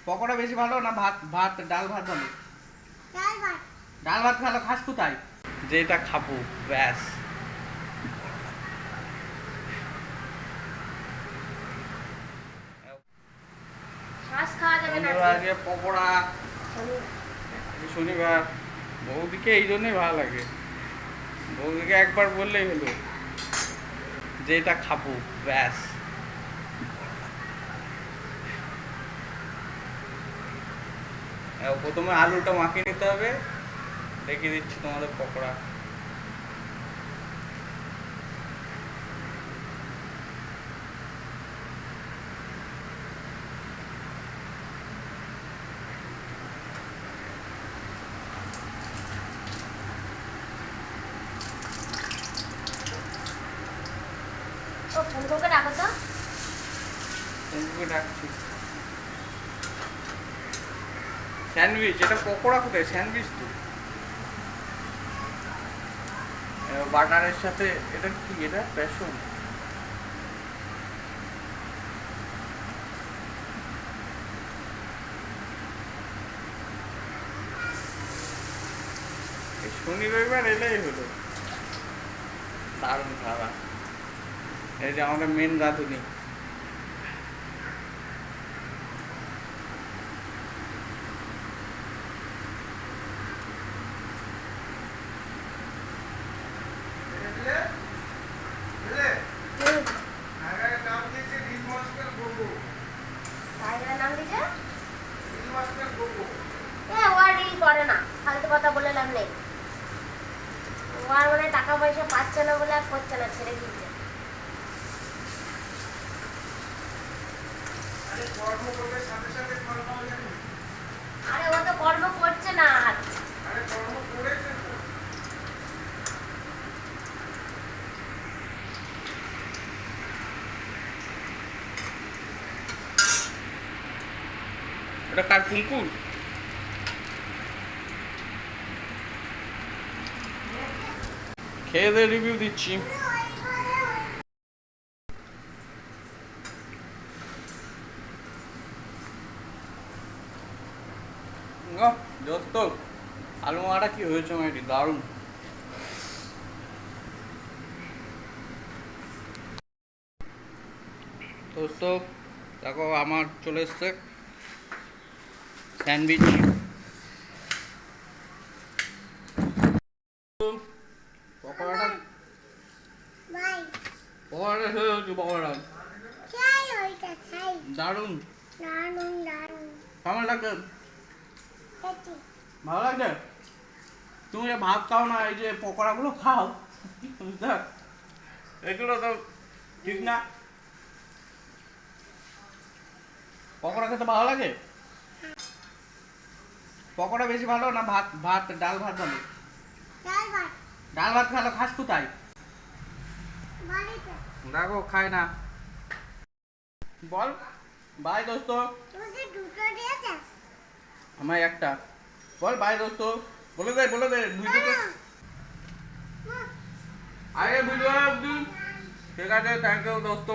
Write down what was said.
পকোড়া বেশি ভালো না ভাত ভাত ডাল ভাত ভালো? ডাল ভাত ভালো। খাস কোথায়? যেটা খাবো ব্যাস। আজকে পকোড়া শনিবার, বৌদিকে এই জন্যই ভালো লাগে। বৌদিকে একবার বললেই হলো যেটা খাবো ব্যাস। প্রথমে আলুটা মাখিয়ে নিতে হবে। দেখিয়ে দিচ্ছি তোমাদের পকোড়া। ডাকছি স্যান্ডউইচ। এটা পকোড়া কোথায়? স্যান্ডউইচ তো। বাটারের সাথে এটা কি? এটা বেসন। শনি রবিবার এলেই হলো দারুণ খাওয়া। এই যে আমাদের মেন রাঁধুনি। টাকা পয়সা পাচ্ছে না বলে আর করছে না, ছেড়ে দিচ্ছে। আরে ও তো কর্ম করছে না আর। এটা কার কুলকুল? খেয়ে দিয়ে রিভিউ দিচ্ছি। দোস্ত আলু মাখাটা কি হয়েছে মাইটি, দারুণ। দোস্ত দেখো আমার চলে এসছে স্যান্ডউইচ। পকোড়াটা পকোড়াটা খেয়ে হচ্ছে পকোড়া দারুণ। কেমন লাগছে? ভালো লাগছে? তুমি যে ভাত খাও না, এই যে পকোড়াগুলো খাও, এগুলো তো ঠিক না। পকোড়া খেতে ভালো লাগে? পকোড়া বেশি ভালো না ভাত ভাত ডাল ভাত ভালো? ডাল ভাত ভালো। খাস কোথায়? দেখো খায় না। বল বাই দোস্ত। আমার একটা বল বাই দোস্ত। বলে দে বলে দে। ভিডিও আগে ভিডিও ঠিক আছে। থ্যাংক ইউ দোস্ত।